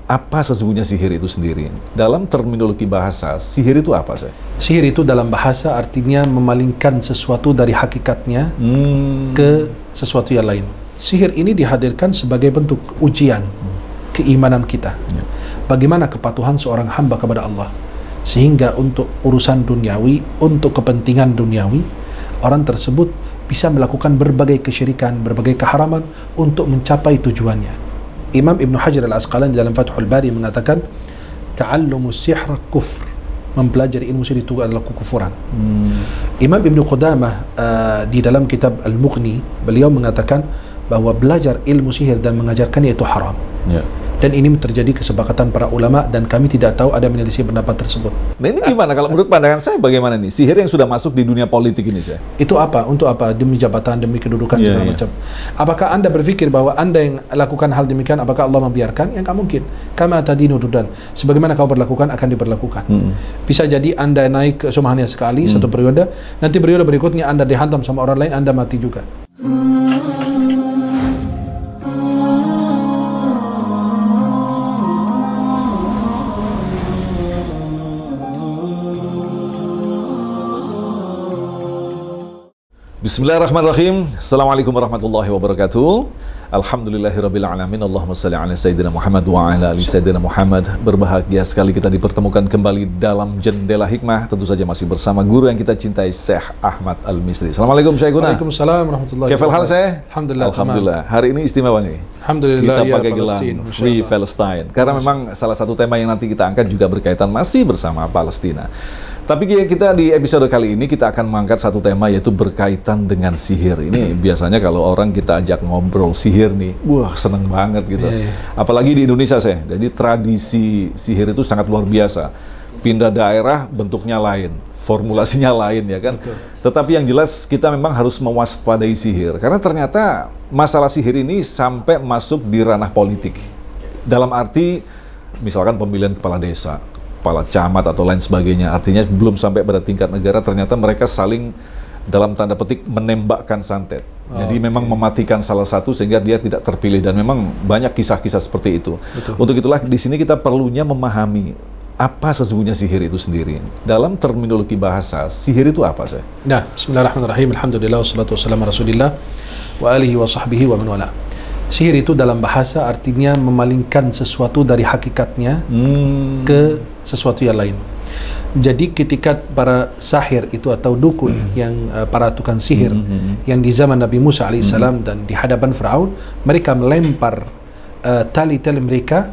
apa sesungguhnya sihir itu sendiri? Dalam terminologi bahasa, sihir itu apa, Syekh? Sihir itu dalam bahasa artinya memalingkan sesuatu dari hakikatnya ke sesuatu yang lain. Sihir ini dihadirkan sebagai bentuk ujian keimanan kita. Bagaimana kepatuhan seorang hamba kepada Allah. Sehingga untuk urusan duniawi, untuk kepentingan duniawi, orang tersebut bisa melakukan berbagai kesyirikan, berbagai keharaman untuk mencapai tujuannya. Imam Ibn Hajar Al-Asqalani dalam Fathul Bari mengatakan ta'allumus sihra kufr, mempelajari ilmu sihir itu adalah kekufuran. Imam Ibn Qudamah di dalam kitab Al-Mughni, beliau mengatakan bahwa belajar ilmu sihir dan mengajarkannya itu haram. Dan ini terjadi kesepakatan para ulama dan kami tidak tahu ada menyelisih pendapat tersebut. Nah ini gimana? Kalau menurut pandangan saya bagaimana nih? Sihir yang sudah masuk di dunia politik ini, saya? Itu apa? Untuk apa? Demi jabatan, demi kedudukan, segala macam. Apakah Anda berpikir bahwa Anda yang lakukan hal demikian, apakah Allah membiarkan? Yang nggak mungkin. Kama tadinu tudan. Sebagaimana kau berlakukan, akan diberlakukan. Bisa jadi Anda naik ke sumahannya sekali, satu periode, nanti periode berikutnya Anda dihantam sama orang lain, Anda mati juga. Bismillahirrahmanirrahim. Assalamualaikum warahmatullahi wabarakatuh. Alhamdulillahirrabbilalamin. Allahumma salli ala Sayyidina Muhammad wa ala ali Sayyidina Muhammad. Berbahagia sekali kita dipertemukan kembali dalam Jendela Hikmah. Tentu saja masih bersama guru yang kita cintai, Syekh Ahmad Al-Misri. Assalamualaikum Syekhuna. Waalaikumsalam warahmatullahi wabarakatuh. Kefal hal saya? Alhamdulillah. Alhamdulillah. Hari ini istimewa nih. Alhamdulillah. Kita pakai gelang Free Palestine. Karena memang salah satu tema yang nanti kita angkat juga berkaitan masih bersama Palestina. Tapi kita di episode kali ini kita akan mengangkat satu tema, yaitu berkaitan dengan sihir. Ini biasanya kalau orang kita ajak ngobrol sihir nih, wah seneng banget gitu. Apalagi di Indonesia, saya. Jadi tradisi sihir itu sangat luar biasa. Pindah daerah bentuknya lain, formulasinya lain ya kan. Betul. Tetapi yang jelas kita memang harus mewaspadai sihir. Karena ternyata masalah sihir ini sampai masuk di ranah politik. Dalam arti misalkan pemilihan kepala desa, kepala camat atau lain sebagainya. Artinya belum sampai pada tingkat negara, ternyata mereka saling dalam tanda petik menembakkan santet. Jadi memang mematikan salah satu sehingga dia tidak terpilih, dan memang banyak kisah-kisah seperti itu. Betul. Untuk itulah di sini kita perlunya memahami apa sesungguhnya sihir itu sendiri. Dalam terminologi bahasa, sihir itu apa, saya? Nah, bismillahirrahmanirrahim. Alhamdulillah wassalatu wassalamu ala Rasulillah wa alihi wa sahbihi wa man wala. Sihir itu dalam bahasa artinya memalingkan sesuatu dari hakikatnya ke sesuatu yang lain. Jadi ketika para sahir itu atau dukun yang para tukang sihir yang di zaman Nabi Musa alaihissalam dan di hadapan Firaun, mereka melempar tali-tali mereka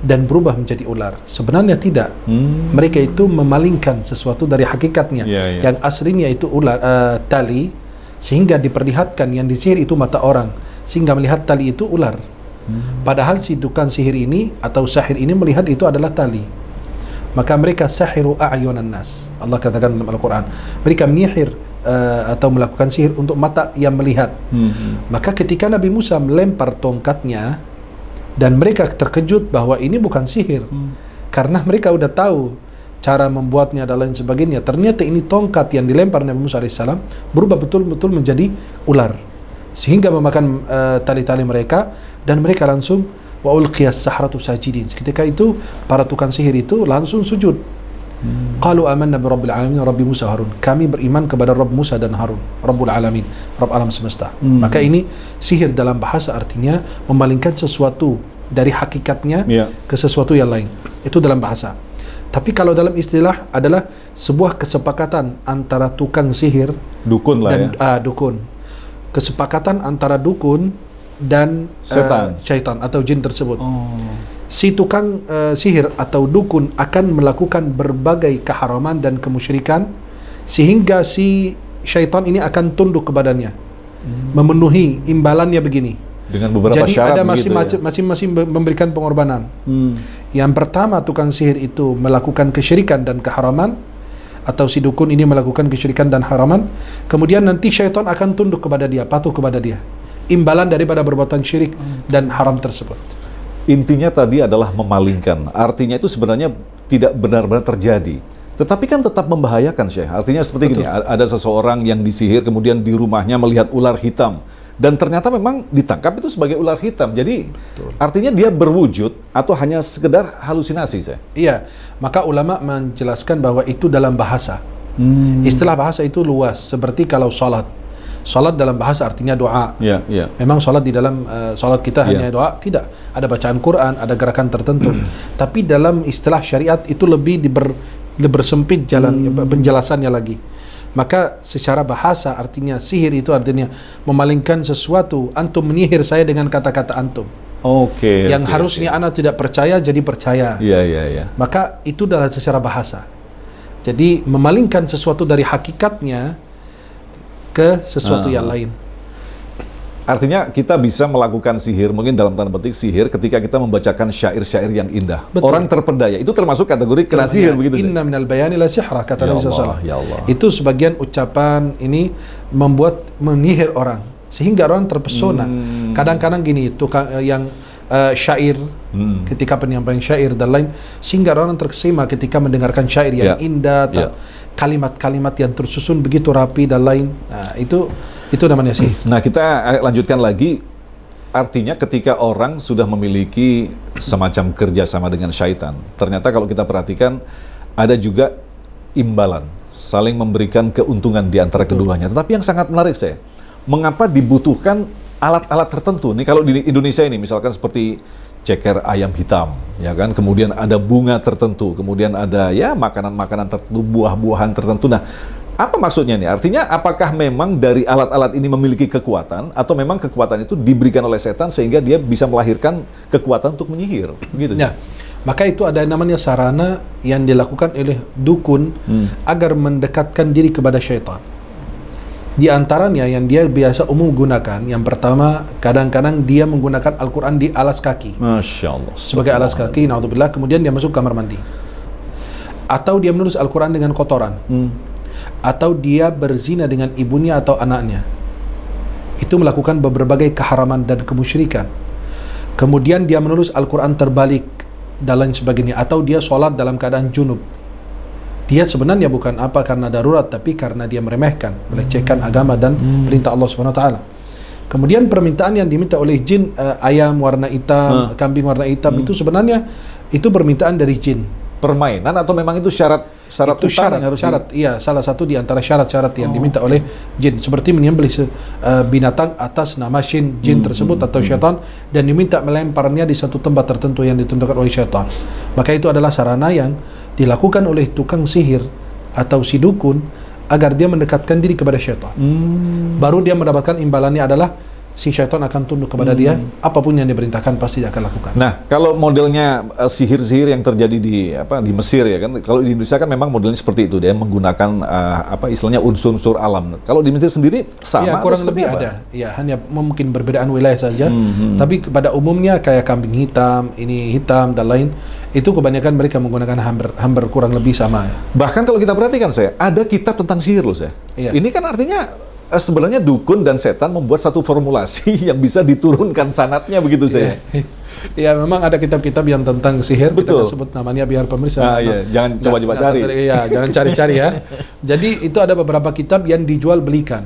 dan berubah menjadi ular. Sebenarnya tidak. Mereka itu memalingkan sesuatu dari hakikatnya. Yang aslinya itu ular, tali, sehingga diperlihatkan yang disihir itu mata orang, sehingga melihat tali itu ular. Padahal si tukang sihir ini atau sahir ini melihat itu adalah tali. Maka mereka sahiru a'yunan nas. Allah katakan dalam Al-Quran, mereka menyihir atau melakukan sihir untuk mata yang melihat. Maka ketika Nabi Musa melempar tongkatnya, dan mereka terkejut bahwa ini bukan sihir, karena mereka udah tahu cara membuatnya dan lain sebagainya. Ternyata ini tongkat yang dilempar Nabi Musa alaihissalam berubah betul-betul menjadi ular, sehingga memakan tali-tali mereka, dan mereka langsung wa ulqiyas sahratu sajidin. Ketika itu para tukang sihir itu langsung sujud. Qalu amanna bi rabbil alamin, Rabbi Musa Harun. Kami beriman kepada Rabb Musa dan Harun, Rabbul alamin, Rabb alam semesta. Maka ini sihir dalam bahasa artinya memalingkan sesuatu dari hakikatnya ke sesuatu yang lain. Itu dalam bahasa. Tapi kalau dalam istilah adalah sebuah kesepakatan antara tukang sihir, dukun lah dan dukun. Kesepakatan antara dukun dan syaitan atau jin tersebut. Si tukang sihir atau dukun akan melakukan berbagai keharaman dan kemusyrikan sehingga si syaitan ini akan tunduk kepadanya, memenuhi imbalannya begini. Dengan beberapa jadi syarat ada masing-masing memberikan pengorbanan. Yang pertama, tukang sihir itu melakukan kesyirikan dan keharaman, atau si dukun ini melakukan kesyirikan dan haraman, kemudian nanti syaitan akan tunduk kepada dia, patuh kepada dia, imbalan daripada perbuatan syirik dan haram tersebut. Intinya tadi adalah memalingkan. Artinya itu sebenarnya tidak benar-benar terjadi, tetapi kan tetap membahayakan, Syekh. Artinya seperti gini, ada seseorang yang disihir kemudian di rumahnya melihat ular hitam, Dan ternyata memang ditangkap itu sebagai ular hitam. Jadi artinya dia berwujud atau hanya sekedar halusinasi saya? Iya, maka ulama menjelaskan bahwa itu dalam bahasa. Istilah bahasa itu luas, seperti kalau salat. Salat dalam bahasa artinya doa. Memang salat di dalam salat kita hanya doa? Tidak. Ada bacaan Quran, ada gerakan tertentu. Tapi dalam istilah syariat itu lebih bersempit jalan penjelasannya lagi. Maka secara bahasa artinya sihir itu artinya memalingkan sesuatu. Antum menyihir saya dengan kata-kata antum. Yang harusnya anak tidak percaya jadi percaya. Maka itu adalah secara bahasa. Jadi memalingkan sesuatu dari hakikatnya ke sesuatu yang lain. Artinya kita bisa melakukan sihir, mungkin dalam tanda petik sihir, ketika kita membacakan syair-syair yang indah. Betul. Orang terpedaya, itu termasuk kategori kena sihir begitu. Inna minal bayani la sihra, kata Nabi SAW. Itu sebagian ucapan ini membuat menyihir orang, sehingga orang terpesona. Kadang-kadang gini, yang syair, ketika penyampaian syair dan lain, sehingga orang terkesima ketika mendengarkan syair yang indah, kalimat-kalimat yang tersusun begitu rapi dan lain. Nah, itu namanya sih. Nah, kita lanjutkan lagi. Artinya ketika orang sudah memiliki semacam kerjasama dengan syaitan, ternyata kalau kita perhatikan ada juga imbalan, saling memberikan keuntungan di antara keduanya. Tetapi yang sangat menarik saya, mengapa dibutuhkan alat-alat tertentu? Nih kalau di Indonesia ini misalkan seperti ceker ayam hitam, ya kan? Kemudian ada bunga tertentu, kemudian ada ya makanan-makanan tertentu, buah-buahan tertentu. Nah, apa maksudnya nih? Artinya apakah memang dari alat-alat ini memiliki kekuatan atau memang kekuatan itu diberikan oleh setan sehingga dia bisa melahirkan kekuatan untuk menyihir? Begitu. Ya. Maka itu ada namanya sarana yang dilakukan oleh dukun agar mendekatkan diri kepada syaitan. Di antaranya yang dia biasa umum gunakan, yang pertama kadang-kadang dia menggunakan Al-Quran di alas kaki. Masya Allah. Sebagai alas kaki, na'udzubillah, kemudian dia masuk kamar mandi. Atau dia menulis Al-Quran dengan kotoran. Atau dia berzina dengan ibunya atau anaknya. Itu melakukan berbagai keharaman dan kemusyrikan. Kemudian dia menulis Al-Quran terbalik dan lain sebagainya. Atau dia sholat dalam keadaan junub. Dia sebenarnya bukan apa karena darurat, tapi karena dia meremehkan, melecehkan agama dan perintah Allah Subhanahu wa taala. Kemudian permintaan yang diminta oleh jin, ayam warna hitam, kambing warna hitam, itu sebenarnya itu permintaan dari jin. Permainan atau memang itu syarat itu syarat, iya, salah satu di antara syarat-syarat yang diminta oleh jin, seperti menyembelih binatang atas nama jin tersebut atau syaitan, dan diminta melemparnya di satu tempat tertentu yang ditentukan oleh syaitan. Maka itu adalah sarana yang dilakukan oleh tukang sihir atau si dukun agar dia mendekatkan diri kepada syaitan. Baru dia mendapatkan imbalannya adalah si syaitan akan tunduk kepada dia, apapun yang diperintahkan pasti dia akan lakukan. Nah, kalau modelnya sihir-sihir yang terjadi di Mesir ya kan, kalau di Indonesia kan memang modelnya seperti itu, dia menggunakan istilahnya unsur-unsur alam. Kalau di Mesir sendiri sama? Ya, kurang lebih apa? Ada. Ya, hanya mungkin berbedaan wilayah saja. Tapi pada umumnya kayak kambing hitam, ini hitam dan lain, itu kebanyakan mereka menggunakan hampir kurang lebih sama. Ya. Bahkan kalau kita perhatikan saya, ada kitab tentang sihir loh saya. Iya. Ini kan artinya sebenarnya dukun dan setan membuat satu formulasi yang bisa diturunkan sanatnya begitu saya. Ya, memang ada kitab-kitab yang tentang sihir. Betul. Kita sebut namanya biar pemirsa. Jangan coba-coba cari. Iya, jangan cari-cari ya. Jadi itu ada beberapa kitab yang dijual belikan.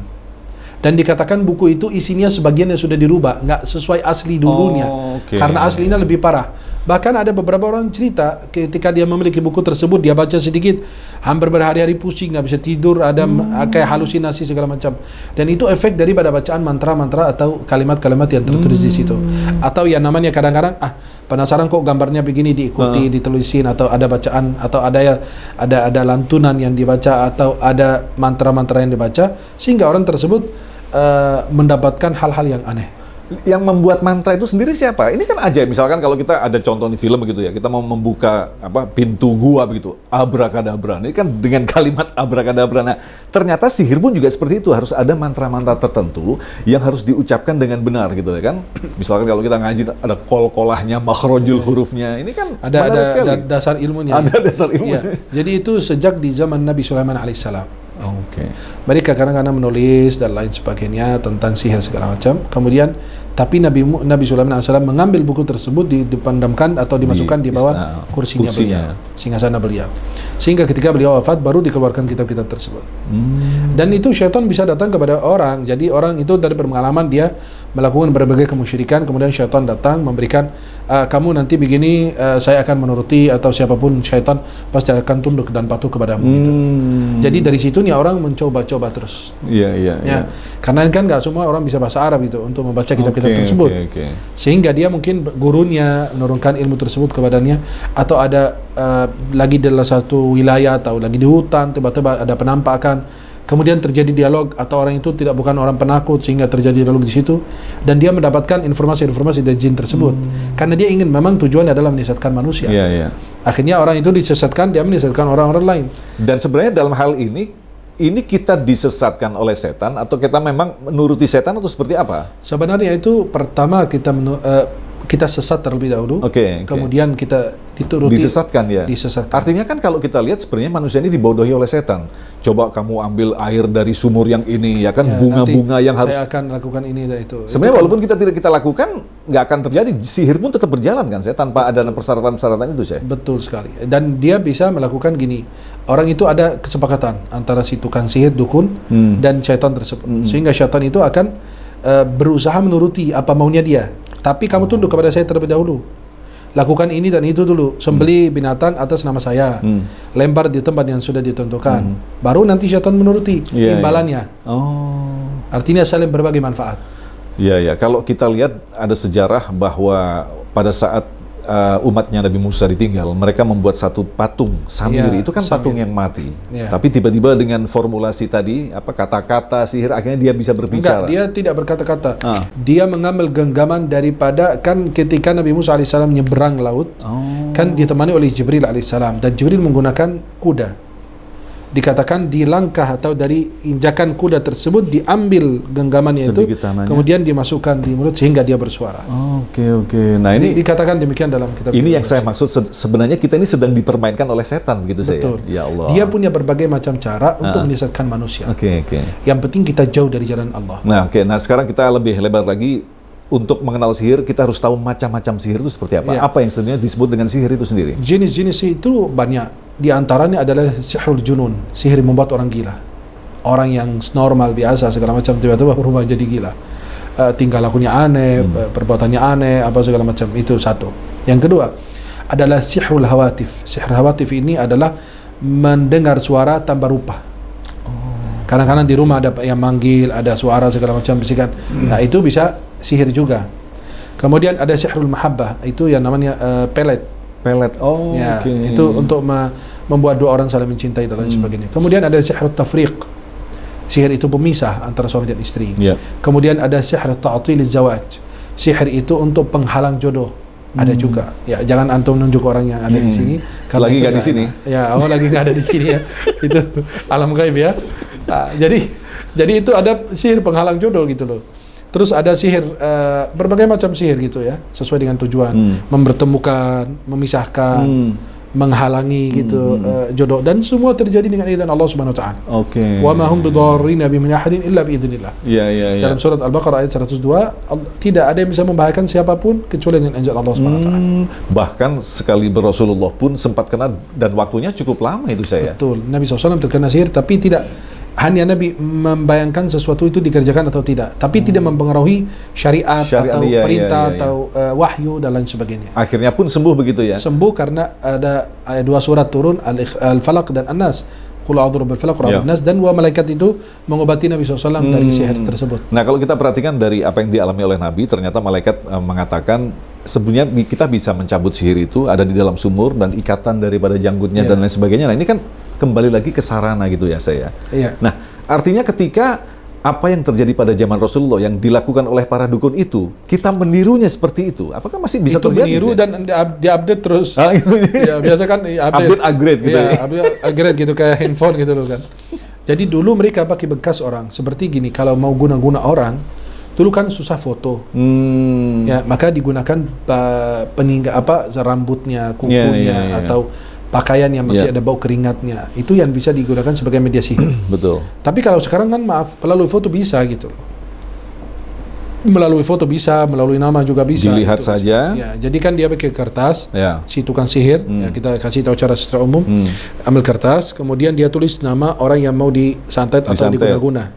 Dan dikatakan buku itu isinya sebagian yang sudah dirubah, nggak sesuai asli dulunya. Karena aslinya lebih parah. Bahkan ada beberapa orang cerita ketika dia memiliki buku tersebut, dia baca sedikit, hampir berhari-hari pusing, nggak bisa tidur, ada kayak halusinasi segala macam. Dan itu efek daripada bacaan mantra-mantra atau kalimat-kalimat yang tertulis di situ. Atau yang namanya kadang-kadang, penasaran kok gambarnya begini, diikuti, ditelusin, atau ada bacaan, atau ada lantunan yang dibaca, atau ada mantra-mantra yang dibaca, sehingga orang tersebut mendapatkan hal-hal yang aneh. Yang membuat mantra itu sendiri siapa? Ini kan ajaib. Misalkan kalau kita ada contoh di film begitu ya, kita mau membuka pintu gua begitu, abrakadabra. Ini kan dengan kalimat abrakadabra. Nah, ternyata sihir pun juga seperti itu, harus ada mantra-mantra tertentu yang harus diucapkan dengan benar gitu ya kan. Misalkan kalau kita ngaji ada kol-kolahnya, makhrajul hurufnya. Ini kan ada dasar ilmunya. Ada dasar ilmunya. Ya. Jadi itu sejak di zaman Nabi Sulaiman alaihissalam. Mereka kadang-kadang menulis dan lain sebagainya tentang sihir segala macam. Kemudian, tapi Nabi Sulaiman alaihissalam mengambil buku tersebut, dipandamkan atau dimasukkan di bawah kursinya beliau, singgasana beliau. Sehingga ketika beliau wafat baru dikeluarkan kitab-kitab tersebut. Dan itu syaitan bisa datang kepada orang. Jadi orang itu dari pengalaman dia melakukan berbagai kemusyrikan, kemudian syaitan datang memberikan kamu nanti begini, saya akan menuruti, atau siapapun syaitan pasti akan tunduk dan patuh kepadamu gitu. Jadi dari situ nih orang mencoba-coba terus. Ya. Karena kan nggak semua orang bisa bahasa Arab itu untuk membaca kitab-kitab tersebut. Sehingga dia mungkin gurunya menurunkan ilmu tersebut kepadanya, atau ada lagi dalam satu wilayah atau lagi di hutan tiba-tiba ada penampakan, kemudian terjadi dialog, atau orang itu bukan orang penakut sehingga terjadi dialog di situ, dan dia mendapatkan informasi-informasi dari jin tersebut karena dia ingin, memang tujuannya adalah menyesatkan manusia. Akhirnya orang itu disesatkan, dia menyesatkan orang-orang lain. Dan sebenarnya dalam hal ini kita disesatkan oleh setan atau kita memang menuruti setan atau seperti apa? Sebenarnya itu pertama kita sesat terlebih dahulu, kemudian kita dituruti. Disesatkan ya? Disesatkan. Artinya kan kalau kita lihat sebenarnya manusia ini dibodohi oleh setan. Coba kamu ambil air dari sumur yang ini, ya kan, bunga-bunga yang harus... Saya akan lakukan ini dan itu. Sebenarnya walaupun kita tidak kita lakukan, nggak akan terjadi. Sihir pun tetap berjalan kan, saya tanpa ada persyaratan-persyaratan itu, saya. Betul sekali. Dan dia bisa melakukan gini. Orang itu ada kesepakatan antara si tukang sihir, dukun, dan syaitan tersebut. Sehingga syaitan itu akan berusaha menuruti apa maunya dia. Tapi kamu tunduk kepada saya terlebih dahulu. Lakukan ini dan itu dulu. Sembeli binatang atas nama saya. Lempar di tempat yang sudah ditentukan. Baru nanti syaitan menuruti imbalannya. Artinya saling berbagi manfaat. Iya. Kalau kita lihat ada sejarah bahwa pada saat umatnya Nabi Musa ditinggal, mereka membuat satu patung Samir, itu kan Samir, patung yang mati. Tapi tiba-tiba dengan formulasi tadi, kata-kata sihir, akhirnya dia bisa berbicara. Enggak, dia tidak berkata-kata. Dia mengambil genggaman daripada, kan ketika Nabi Musa alaihissalam nyeberang laut, kan ditemani oleh Jibril alaihissalam, dan Jibril menggunakan kuda. Dikatakan di langkah atau dari injakan kuda tersebut diambil genggamannya itu, kemudian dimasukkan di mulut sehingga dia bersuara. Oke. Nah ini dikatakan demikian dalam kitab. Ini yang saya maksud, sebenarnya kita ini sedang dipermainkan oleh setan, begitu. Betul. Ya Allah. Dia punya berbagai macam cara untuk menyesatkan manusia. Yang penting kita jauh dari jalan Allah. Nah, Nah sekarang kita lebih lebar lagi. Untuk mengenal sihir, kita harus tahu macam-macam sihir itu seperti apa. Apa yang sebenarnya disebut dengan sihir itu sendiri? Jenis-jenis itu banyak. Di antaranya adalah sihrul junun, sihir membuat orang gila. Orang yang normal, biasa, segala macam, tiba-tiba berubah jadi gila. Tingkah lakunya aneh, perbuatannya aneh, apa segala macam. Itu satu. Yang kedua adalah sihrul hawatif. Sihir hawatif ini adalah mendengar suara tanpa rupa. Kadang-kadang di rumah ada yang manggil, ada suara segala macam bisikan. Nah, itu bisa sihir juga. Kemudian ada sihrul mahabbah, itu yang namanya pelet. Itu untuk membuat dua orang saling mencintai dan lain sebagainya. Kemudian ada sihrul tafriq. Sihir itu pemisah antara suami dan istri. Kemudian ada sihrul ta'til zawaj. Sihir itu untuk penghalang jodoh. Ada juga. Ya, jangan antum nunjuk orang yang ada di sini. Lagi nggak di sini. Ya, lagi nggak ada di sini ya. Itu alam gaib ya. Nah, jadi itu ada sihir penghalang jodoh gitu loh. Terus ada sihir, berbagai macam sihir gitu ya, sesuai dengan tujuan. Mempertemukan, memisahkan, menghalangi gitu jodoh. Dan semua terjadi dengan izin Allah Subhanahu Wa Taala. Wa ma hum bidarrina bi min ahadin illa bi idznillah. Dalam surat Al-Baqarah ayat 102, tidak ada yang bisa membahayakan siapapun kecuali dengan izin Allah Subhanahu Wa Taala. Bahkan sekali Rasulullah pun sempat kena, dan waktunya cukup lama itu saya. Betul. Nabi SAW terkena sihir, tapi tidak hanya Nabi membayangkan sesuatu itu dikerjakan atau tidak, tapi tidak mempengaruhi syariat atau perintah atau wahyu dan lain sebagainya. Akhirnya pun sembuh begitu ya? Sembuh karena ada dua surat turun, Al-Falaq dan An-Nas. Qul a'udzu birabbil falaq wa rabbin nas, dan dua malaikat itu mengobati Nabi SAW dari sihir tersebut. Nah, kalau kita perhatikan dari apa yang dialami oleh Nabi, ternyata malaikat mengatakan sebenarnya kita bisa mencabut sihir itu ada di dalam sumur dan ikatan daripada janggutnya dan lain sebagainya. Nah, ini kan kembali lagi ke sarana gitu ya saya. Nah, artinya ketika apa yang terjadi pada zaman Rasulullah yang dilakukan oleh para dukun itu, kita menirunya seperti itu. Apakah masih bisa itu terjadi? Meniru dan diupdate terus. Ya, biasa kan upgrade gitu. Upgrade gitu kayak handphone gitu loh kan. Jadi dulu mereka pakai bekas orang. Seperti gini, kalau mau guna-guna orang, dulu kan susah foto. Ya, maka digunakan rambutnya, kukunya atau pakaian yang masih ada bau keringatnya, itu yang bisa digunakan sebagai media sihir. Betul. Tapi kalau sekarang kan maaf, melalui foto bisa gitu loh. Melalui foto bisa, melalui nama juga bisa. Dilihat itu saja. Ya, jadi kan dia pakai kertas, Ya. si tukang sihir, ya, kita kasih tahu cara secara umum, ambil kertas, kemudian dia tulis nama orang yang mau disantet atau diguna-guna.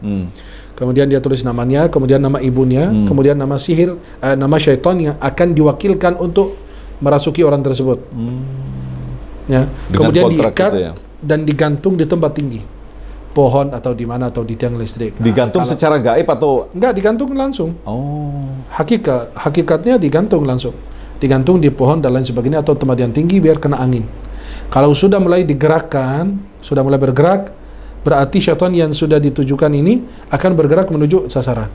Kemudian dia tulis namanya, kemudian nama ibunya, kemudian nama sihir, nama syaitan yang akan diwakilkan untuk merasuki orang tersebut. Ya. Kemudian diikat gitu ya? dan digantung di tempat tinggi. Pohon atau di mana atau di tiang listrik. Digantung secara gaib atau enggak, digantung langsung. Oh. Hakikatnya digantung langsung. Digantung di pohon dan lain sebagainya atau tempat yang tinggi biar kena angin. Kalau sudah mulai digerakkan, sudah mulai bergerak, berarti syaitan yang sudah ditujukan ini akan bergerak menuju sasaran.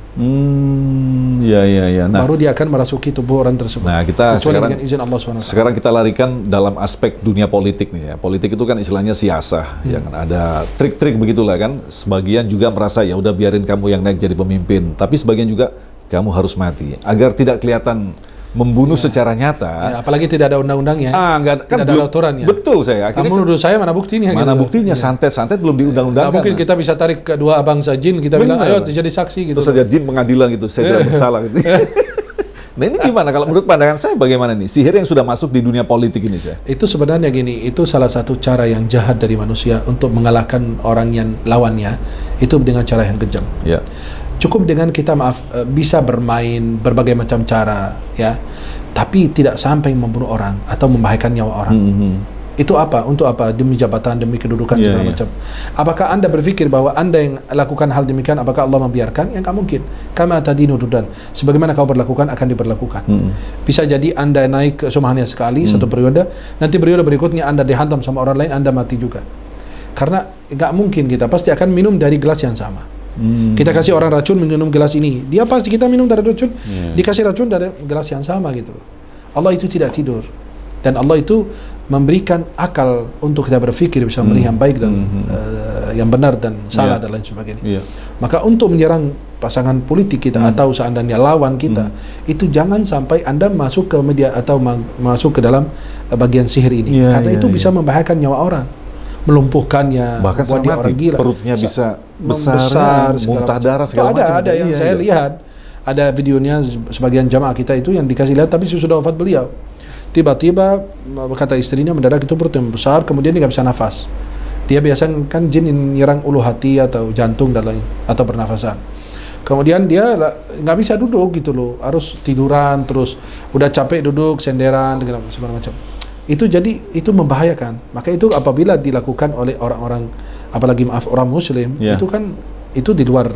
Ya. Baru dia akan merasuki tubuh orang tersebut. Nah, kita sekarang dengan izin Allah SWT. Sekarang kita larikan dalam aspek dunia politik nih ya. Politik itu kan istilahnya siasah, yang ada trik-trik begitulah kan. Sebagian juga merasa ya udah biarin kamu yang naik jadi pemimpin, tapi sebagian juga kamu harus mati agar tidak kelihatan membunuh secara nyata. Ya, apalagi tidak ada undang-undangnya. Enggak, kan tidak ada aturannya. Betul saya. Kamu menurut saya mana buktinya? Mana buktinya? Santet belum diundang-undangkan. Nah, mungkin kita bisa tarik kedua bangsa jin, kita bilang ayo jadi saksi gitu. Terus saja jin pengadilan gitu, saya tidak bersalah gitu. Nah ini gimana kalau menurut pandangan saya bagaimana nih sihir yang sudah masuk di dunia politik ini saya? Itu sebenarnya gini, itu salah satu cara yang jahat dari manusia untuk mengalahkan orang yang lawannya itu dengan cara yang kejam. Ya. Cukup dengan kita bisa bermain berbagai macam cara ya, tapi tidak sampai membunuh orang atau membahayakan nyawa orang. Itu apa? Untuk apa? Demi jabatan, demi kedudukan segala macam. Apakah Anda berpikir bahwa Anda yang lakukan hal demikian, apakah Allah membiarkan? Ya nggak mungkin. Kama tadinu tudan. Sebagaimana kau berlakukan akan diberlakukan. Bisa jadi Anda naik ke hanya sekali satu periode, nanti periode berikutnya Anda dihantam sama orang lain, Anda mati juga. Karena nggak mungkin kita pasti akan minum dari gelas yang sama. Kita kasih orang racun minum gelas ini, dia pasti kita minum dari racun, dikasih racun dari gelas yang sama gitu. Allah itu tidak tidur, dan Allah itu memberikan akal untuk kita berpikir bisa memilih yang baik dan yang benar dan salah dan lain sebagainya. Maka untuk menyerang pasangan politik kita atau seandainya lawan kita, itu jangan sampai Anda masuk ke media atau masuk ke dalam bagian sihir ini, karena itu bisa membahayakan nyawa orang, melumpuhkannya, bahkan buat dia orang gila, perutnya bisa besar, muntah darah segala macam. Ada yang saya lihat, ada videonya sebagian jamaah kita itu yang dikasih lihat tapi sudah wafat beliau. Tiba-tiba kata istrinya mendadak itu perut yang besar, kemudian dia nggak bisa nafas. Dia biasanya kan jin yang nyerang ulu hati atau jantung dan lain atau pernafasan. Kemudian dia nggak bisa duduk gitu loh, harus tiduran terus, udah capek duduk senderan dengan segala macam. Itu jadi itu membahayakan. Maka itu apabila dilakukan oleh orang-orang, apalagi orang Muslim, itu kan itu di luar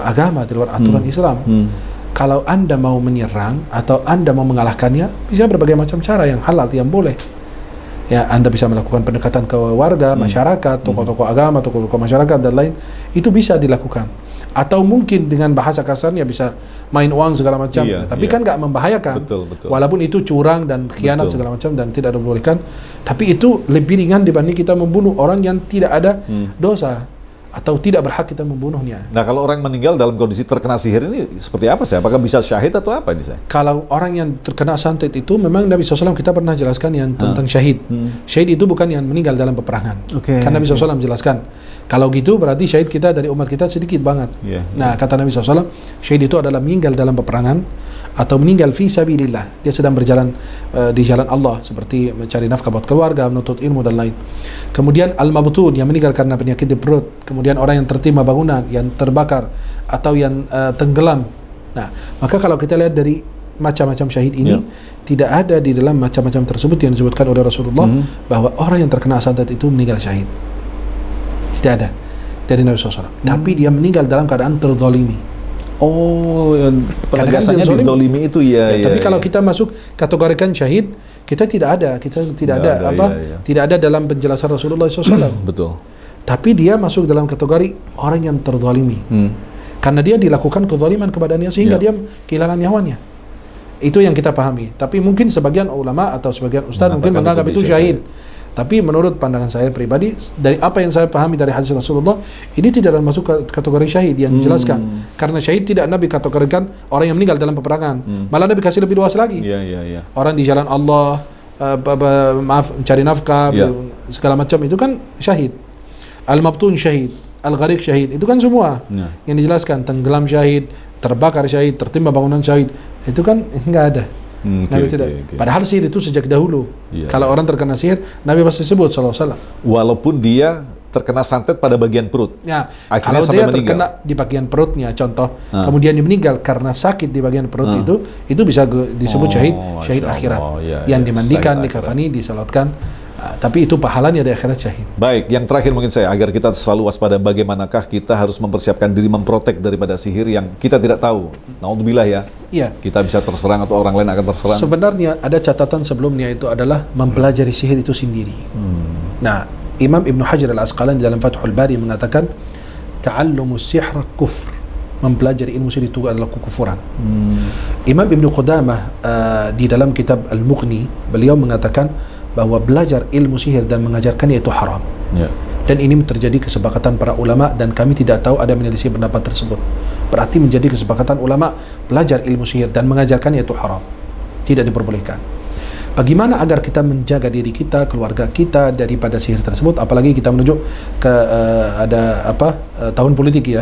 agama, di luar aturan Islam. Kalau Anda mau menyerang atau Anda mau mengalahkannya, bisa berbagai macam cara yang halal, yang boleh. Ya, Anda bisa melakukan pendekatan ke warga, masyarakat, tokoh-tokoh agama, tokoh-tokoh masyarakat dan lain, itu bisa dilakukan. Atau mungkin dengan bahasa kasarnya bisa main uang segala macam, tapi kan nggak membahayakan. Betul. Walaupun itu curang dan khianat segala macam dan tidak dibolehkan, tapi itu lebih ringan dibanding kita membunuh orang yang tidak ada dosa atau tidak berhak kita membunuhnya. Nah, kalau orang meninggal dalam kondisi terkena sihir ini seperti apa sih? Apakah bisa syahid atau apa ini saya? Kalau orang yang terkena santet itu memang Nabi SAW kita pernah jelaskan yang tentang syahid. Syahid itu bukan yang meninggal dalam peperangan. Karena Nabi SAW jelaskan. Kalau gitu berarti syahid kita dari umat kita sedikit banget. Nah, kata Nabi SAW, syahid itu adalah meninggal dalam peperangan atau meninggal fi sabilillah. Dia sedang berjalan di jalan Allah seperti mencari nafkah buat keluarga, menuntut ilmu dan lain. Kemudian al-mabtun yang meninggal karena penyakit di perut. Kemudian orang yang tertimpa bangunan, yang terbakar atau yang tenggelam. Nah, maka kalau kita lihat dari macam-macam syahid ini tidak ada di dalam macam-macam tersebut yang disebutkan oleh Rasulullah bahwa orang yang terkena santet itu meninggal syahid. Tidak ada dari Nabi SAW. Tapi dia meninggal dalam keadaan terzalimi. Oh, penegasannya dizalimi itu tapi kalau kita masuk kategorikan syahid, kita tidak ada tidak ada dalam penjelasan Rasulullah SAW. Betul. Tapi dia masuk dalam kategori orang yang terzalimi. Karena dia dilakukan kezaliman kepadanya sehingga dia kehilangan nyawanya. Itu yang kita pahami. Tapi mungkin sebagian ulama atau sebagian ustaz mungkin menganggap itu syahid. Tapi menurut pandangan saya pribadi, dari apa yang saya pahami dari hadis Rasulullah, ini tidak masuk kategori syahid yang dijelaskan. Karena syahid tidak Nabi kategorikan orang yang meninggal dalam peperangan. Malah Nabi kasih lebih luas lagi. Orang di jalan Allah, mencari nafkah, segala macam itu kan syahid. Al-mabtun syahid. al-gharq syahid. Itu kan semua yang dijelaskan, tenggelam syahid, terbakar syahid, tertimpa bangunan syahid. Itu kan enggak ada. Nabi tidak. Padahal sihir itu sejak dahulu. Kalau orang terkena sihir, Nabi pasti sebut SAW. Walaupun dia terkena santet pada bagian perut. Ya, akhirnya kalau dia terkena di bagian perutnya, contoh, kemudian dia meninggal karena sakit di bagian perut itu bisa disebut syahid akhirat. Yang dimandikan, dikafani, disalatkan. Tapi itu pahalanya di akhirat syahid. Baik, yang terakhir mungkin saya, agar kita selalu waspada, bagaimanakah kita harus mempersiapkan diri memprotek daripada sihir yang kita tidak tahu. Naudzubillah ya. Iya. Kita bisa terserang atau orang lain akan terserang. Sebenarnya ada catatan sebelumnya, itu adalah mempelajari sihir itu sendiri. Nah, Imam Ibn Hajar al-Asqalani dalam Fathul Bari mengatakan, ta'allumus sihra kufr. Mempelajari ilmu sihir itu adalah kekufuran. Imam Ibn Qudamah di dalam kitab Al-Mughni, beliau mengatakan bahwa belajar ilmu sihir dan mengajarkannya itu haram. Dan ini terjadi kesepakatan para ulama, dan kami tidak tahu ada menyelisih pendapat tersebut. Berarti menjadi kesepakatan ulama, belajar ilmu sihir dan mengajarkannya itu haram, tidak diperbolehkan. Bagaimana agar kita menjaga diri kita, keluarga kita daripada sihir tersebut? Apalagi kita menuju ke tahun politik ya.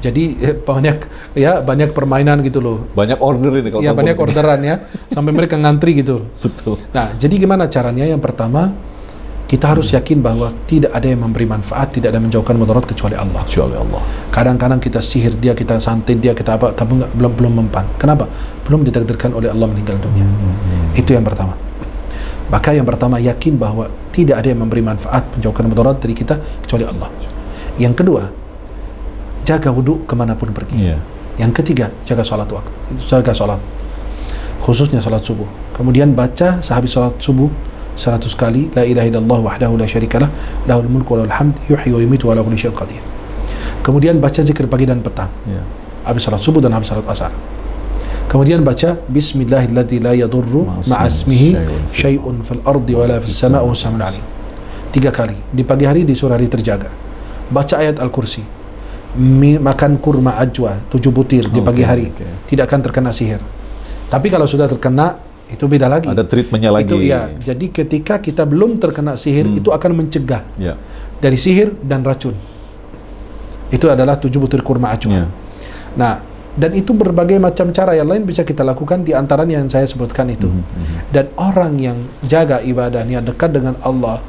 Jadi banyak permainan gitu loh. Banyak order ini kalau banyak orderan ya, sampai mereka ngantri gitu. Betul. Nah, jadi gimana caranya? Yang pertama, kita harus yakin bahwa tidak ada yang memberi manfaat, tidak ada yang menjauhkan mudarat kecuali Allah. Kadang-kadang kita sihir dia, kita santet dia, kita apa, tapi belum mempan. Kenapa? Belum ditakdirkan oleh Allah meninggal dunia. Itu yang pertama. Maka yang pertama, yakin bahwa tidak ada yang memberi manfaat, menjauhkan mudarat dari kita kecuali Allah. Yang kedua, jaga wudhu kemanapun pergi. Yang ketiga, jaga sholat waktu, jaga sholat, khususnya sholat subuh. Kemudian baca sehabis sholat subuh 100 kali la ilaha illallah wahdahu la syarikalah lahul mulku wa lahul hamd yuhyi wa yumiitu wa ala kulli syai'in qadir. Kemudian baca zikir pagi dan petang habis sholat subuh dan habis sholat asar. Kemudian baca bismillahilladzi la yadurru ma'asmihi syai'un fil ardi wa la fis sama'i wa huwas 3 kali di pagi hari, di sore hari terjaga. Baca ayat Al-Kursi. Makan kurma ajwa 7 butir di pagi hari, tidak akan terkena sihir. Tapi kalau sudah terkena, itu beda lagi. Ada treatmentnya lagi. Itu, ya. Jadi ketika kita belum terkena sihir, itu akan mencegah dari sihir dan racun. Itu adalah 7 butir kurma ajwa. Nah, dan itu berbagai macam cara yang lain bisa kita lakukan, di antaranya yang saya sebutkan itu. Dan orang yang jaga ibadahnya dekat dengan Allah,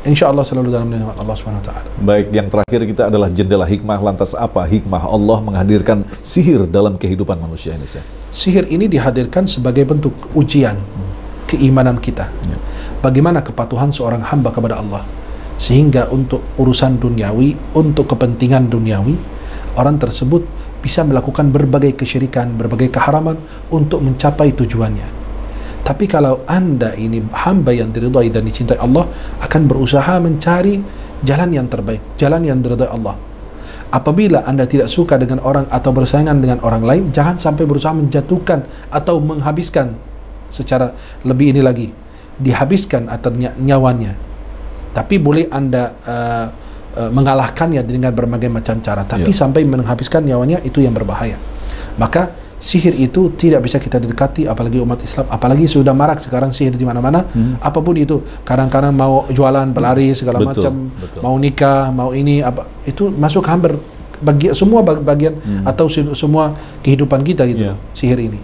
insya Allah selalu dalam lindungan Allah SWT. Baik, yang terakhir kita adalah jendela hikmah. Lantas apa hikmah Allah menghadirkan sihir dalam kehidupan manusia ini? Sihir ini dihadirkan sebagai bentuk ujian keimanan kita. Bagaimana kepatuhan seorang hamba kepada Allah, sehingga untuk urusan duniawi, untuk kepentingan duniawi, orang tersebut bisa melakukan berbagai kesyirikan, berbagai keharaman untuk mencapai tujuannya. Tapi kalau Anda ini hamba yang diridhai dan dicintai Allah, akan berusaha mencari jalan yang terbaik, jalan yang diridhai Allah. Apabila Anda tidak suka dengan orang atau bersaingan dengan orang lain, jangan sampai berusaha menjatuhkan atau menghabiskan secara lebih ini lagi, dihabiskan atau nyawanya. Tapi boleh Anda mengalahkannya dengan berbagai macam cara, tapi sampai menghabiskan nyawanya, itu yang berbahaya. Maka sihir itu tidak bisa kita dekati, apalagi umat Islam, apalagi sudah marak sekarang sihir di mana-mana. Apapun itu, kadang-kadang mau jualan, berlari segala macam, mau nikah, mau ini apa, itu masuk hampir semua bagian atau semua kehidupan kita gitu, sihir ini.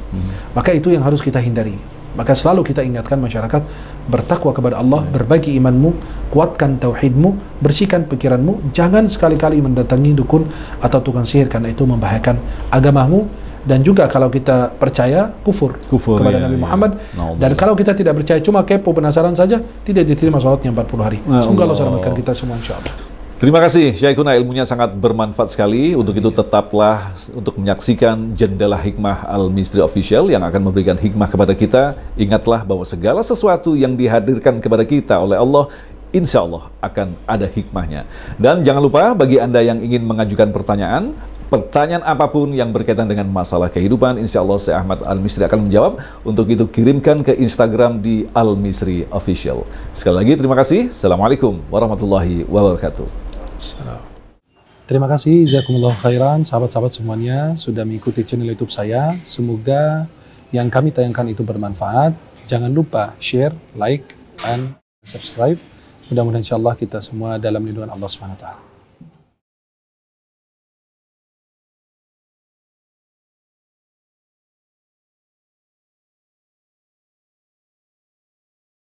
Maka itu yang harus kita hindari. Maka selalu kita ingatkan masyarakat, bertakwa kepada Allah, perbaiki imanmu, kuatkan tauhidmu, bersihkan pikiranmu, jangan sekali-kali mendatangi dukun atau tukang sihir, karena itu membahayakan agamamu. Dan juga kalau kita percaya, kufur kepada Nabi Muhammad. Dan kalau kita tidak percaya, cuma kepo, penasaran saja, tidak diterima sholatnya 40 hari. Semoga Allah selamatkan kita semua, insyaAllah. Terima kasih Syekhuna, ilmunya sangat bermanfaat sekali. Untuk itu tetaplah untuk menyaksikan Jendela Hikmah Al-Misri Official yang akan memberikan hikmah kepada kita. Ingatlah bahwa segala sesuatu yang dihadirkan kepada kita oleh Allah, insya Allah akan ada hikmahnya. Dan jangan lupa, bagi Anda yang ingin mengajukan pertanyaan apapun yang berkaitan dengan masalah kehidupan, insya Allah Syekh Ahmad Al-Misri akan menjawab. Untuk itu kirimkan ke Instagram di Al-Misri Official. Sekali lagi terima kasih. Assalamualaikum warahmatullahi wabarakatuh. Terima kasih, jazakumullah khairan, sahabat-sahabat semuanya sudah mengikuti channel YouTube saya. Semoga yang kami tayangkan itu bermanfaat. Jangan lupa share, like, dan subscribe. Mudah-mudahan insya Allah kita semua dalam lindungan Allah SWT.